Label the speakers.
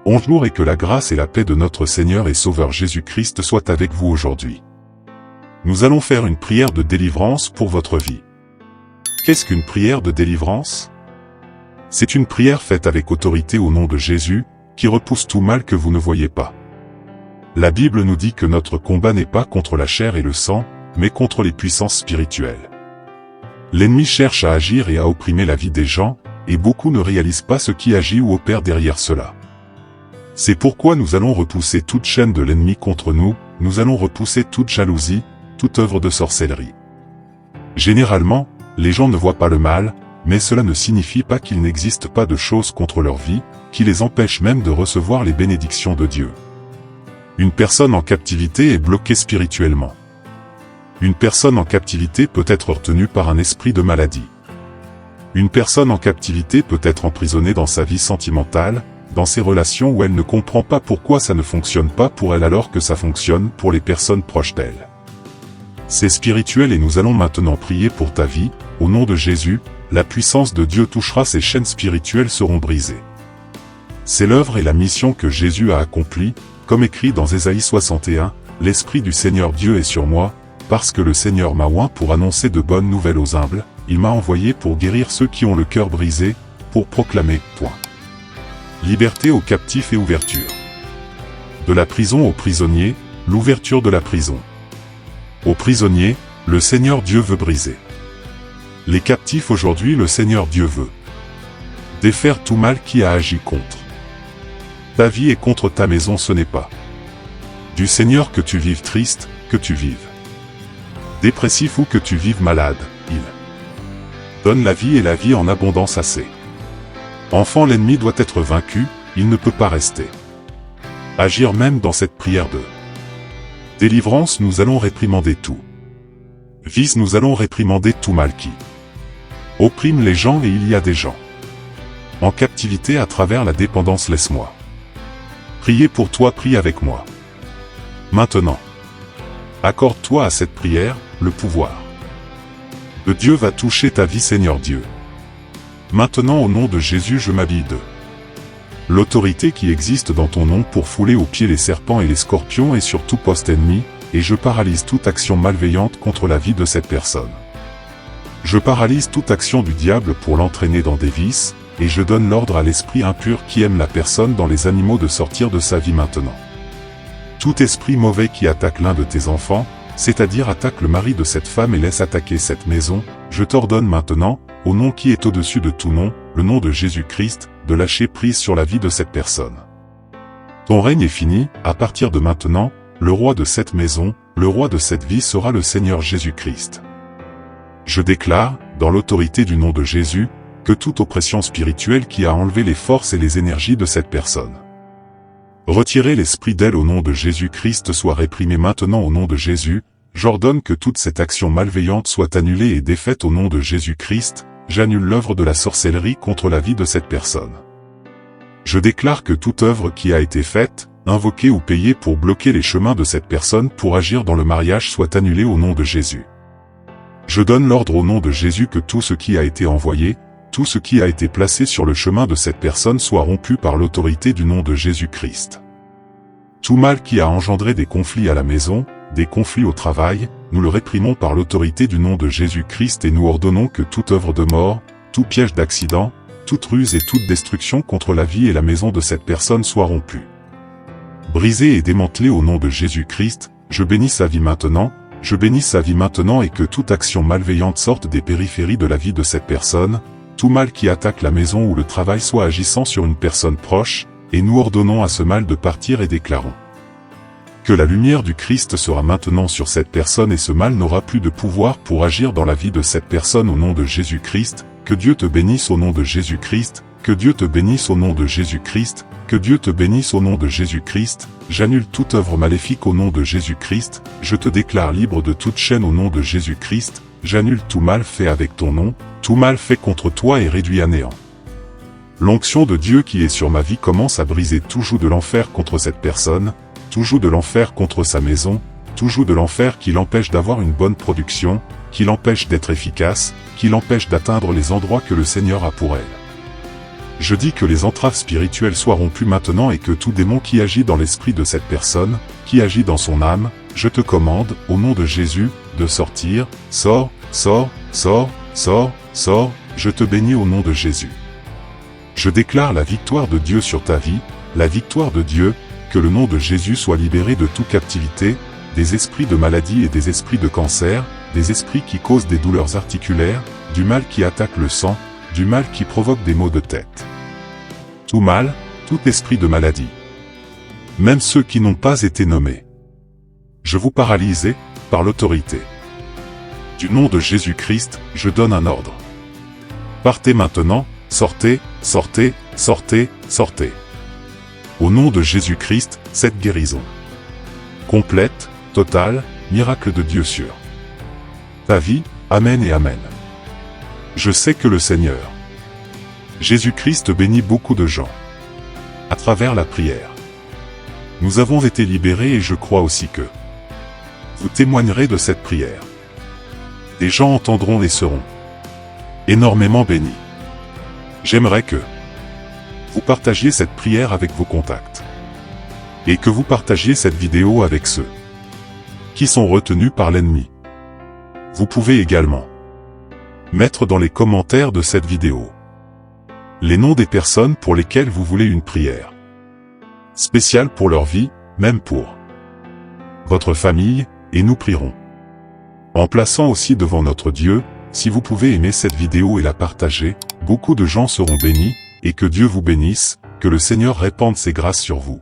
Speaker 1: Bonjour et que la grâce et la paix de notre Seigneur et Sauveur Jésus-Christ soient avec vous aujourd'hui. Nous allons faire une prière de délivrance pour votre vie. Qu'est-ce qu'une prière de délivrance? C'est une prière faite avec autorité au nom de Jésus, qui repousse tout mal que vous ne voyez pas. La Bible nous dit que notre combat n'est pas contre la chair et le sang, mais contre les puissances spirituelles. L'ennemi cherche à agir et à opprimer la vie des gens, et beaucoup ne réalisent pas ce qui agit ou opère derrière cela. C'est pourquoi nous allons repousser toute chaîne de l'ennemi contre nous, nous allons repousser toute jalousie, toute œuvre de sorcellerie. Généralement, les gens ne voient pas le mal, mais cela ne signifie pas qu'il n'existe pas de choses contre leur vie, qui les empêchent même de recevoir les bénédictions de Dieu. Une personne en captivité est bloquée spirituellement. Une personne en captivité peut être retenue par un esprit de maladie. Une personne en captivité peut être emprisonnée dans sa vie sentimentale, dans ses relations où elle ne comprend pas pourquoi ça ne fonctionne pas pour elle alors que ça fonctionne pour les personnes proches d'elle. C'est spirituel et nous allons maintenant prier pour ta vie, au nom de Jésus, la puissance de Dieu touchera, ces chaînes spirituelles seront brisées. C'est l'œuvre et la mission que Jésus a accomplie, comme écrit dans Ésaïe 61, « L'Esprit du Seigneur Dieu est sur moi, parce que le Seigneur m'a oint pour annoncer de bonnes nouvelles aux humbles, il m'a envoyé pour guérir ceux qui ont le cœur brisé, pour proclamer, point. Liberté aux captifs et ouverture. De la prison aux prisonniers, l'ouverture de la prison. Aux prisonniers, le Seigneur Dieu veut briser. Les captifs aujourd'hui, le Seigneur Dieu veut défaire tout mal qui a agi contre ta vie et contre ta maison. Ce n'est pas du Seigneur que tu vives triste, que tu vives dépressif ou que tu vives malade. Il donne la vie et la vie en abondance assez. Enfant, l'ennemi doit être vaincu, il ne peut pas rester. Agir même dans cette prière de délivrance, nous allons réprimander tout vice, nous allons réprimander tout mal qui opprime les gens, et il y a des gens en captivité à travers la dépendance. Laisse-moi prier pour toi, prie avec moi. Maintenant, accorde-toi à cette prière, le pouvoir de Dieu va toucher ta vie, Seigneur Dieu. Maintenant, au nom de Jésus, je m'habille de l'autorité qui existe dans ton nom pour fouler aux pieds les serpents et les scorpions et sur tout poste ennemi, et je paralyse toute action malveillante contre la vie de cette personne. Je paralyse toute action du diable pour l'entraîner dans des vices, et je donne l'ordre à l'esprit impur qui aime la personne dans les animaux de sortir de sa vie maintenant. Tout esprit mauvais qui attaque l'un de tes enfants, c'est-à-dire attaque le mari de cette femme et laisse attaquer cette maison, je t'ordonne maintenant, au nom qui est au-dessus de tout nom, le nom de Jésus-Christ, de lâcher prise sur la vie de cette personne. Ton règne est fini, à partir de maintenant, le roi de cette maison, le roi de cette vie sera le Seigneur Jésus-Christ. Je déclare, dans l'autorité du nom de Jésus, que toute oppression spirituelle qui a enlevé les forces et les énergies de cette personne, retirez l'esprit d'elle au nom de Jésus-Christ, soit réprimée maintenant au nom de Jésus. J'ordonne que toute cette action malveillante soit annulée et défaite au nom de Jésus-Christ. J'annule l'œuvre de la sorcellerie contre la vie de cette personne. Je déclare que toute œuvre qui a été faite, invoquée ou payée pour bloquer les chemins de cette personne pour agir dans le mariage soit annulée au nom de Jésus. Je donne l'ordre au nom de Jésus que tout ce qui a été envoyé, tout ce qui a été placé sur le chemin de cette personne soit rompu par l'autorité du nom de Jésus-Christ. Tout mal qui a engendré des conflits à la maison, des conflits au travail, nous le réprimons par l'autorité du nom de Jésus-Christ et nous ordonnons que toute œuvre de mort, tout piège d'accident, toute ruse et toute destruction contre la vie et la maison de cette personne soit rompue. Brisée et démantelée au nom de Jésus-Christ, je bénis sa vie maintenant, je bénis sa vie maintenant et que toute action malveillante sorte des périphéries de la vie de cette personne, tout mal qui attaque la maison ou le travail soit agissant sur une personne proche, et nous ordonnons à ce mal de partir et déclarons que la lumière du Christ sera maintenant sur cette personne et ce mal n'aura plus de pouvoir pour agir dans la vie de cette personne au nom de Jésus-Christ. Que Dieu te bénisse au nom de Jésus-Christ, que Dieu te bénisse au nom de Jésus-Christ, que Dieu te bénisse au nom de Jésus-Christ. J'annule toute œuvre maléfique au nom de Jésus-Christ, je te déclare libre de toute chaîne au nom de Jésus-Christ, j'annule tout mal fait avec ton nom, tout mal fait contre toi est réduit à néant. L'onction de Dieu qui est sur ma vie commence à briser tout joug de l'enfer contre cette personne, tout joug de l'enfer contre sa maison, tout joug de l'enfer qui l'empêche d'avoir une bonne production, qui l'empêche d'être efficace, qui l'empêche d'atteindre les endroits que le Seigneur a pour elle. Je dis que les entraves spirituelles soient rompues maintenant et que tout démon qui agit dans l'esprit de cette personne, qui agit dans son âme, je te commande, au nom de Jésus, de sortir, sors, sors, sors, sors, sors, je te bénis au nom de Jésus. Je déclare la victoire de Dieu sur ta vie, la victoire de Dieu, que le nom de Jésus soit libéré de toute captivité, des esprits de maladie et des esprits de cancer, des esprits qui causent des douleurs articulaires, du mal qui attaque le sang, du mal qui provoque des maux de tête. Tout mal, tout esprit de maladie. Même ceux qui n'ont pas été nommés. Je vous paralyse, par l'autorité du nom de Jésus-Christ, je donne un ordre. Partez maintenant, sortez, sortez, sortez, sortez. Au nom de Jésus-Christ, cette guérison complète, totale, miracle de Dieu sur ta vie, amen et amen. Je sais que le Seigneur Jésus-Christ bénit beaucoup de gens à travers la prière. Nous avons été libérés et je crois aussi que vous témoignerez de cette prière. Des gens entendront et seront énormément bénis. J'aimerais que vous partagiez cette prière avec vos contacts et que vous partagiez cette vidéo avec ceux qui sont retenus par l'ennemi. Vous pouvez également mettre dans les commentaires de cette vidéo les noms des personnes pour lesquelles vous voulez une prière spéciale pour leur vie, même pour votre famille, et nous prierons. En plaçant aussi devant notre Dieu, si vous pouvez aimer cette vidéo et la partager, beaucoup de gens seront bénis, et que Dieu vous bénisse, que le Seigneur répande ses grâces sur vous.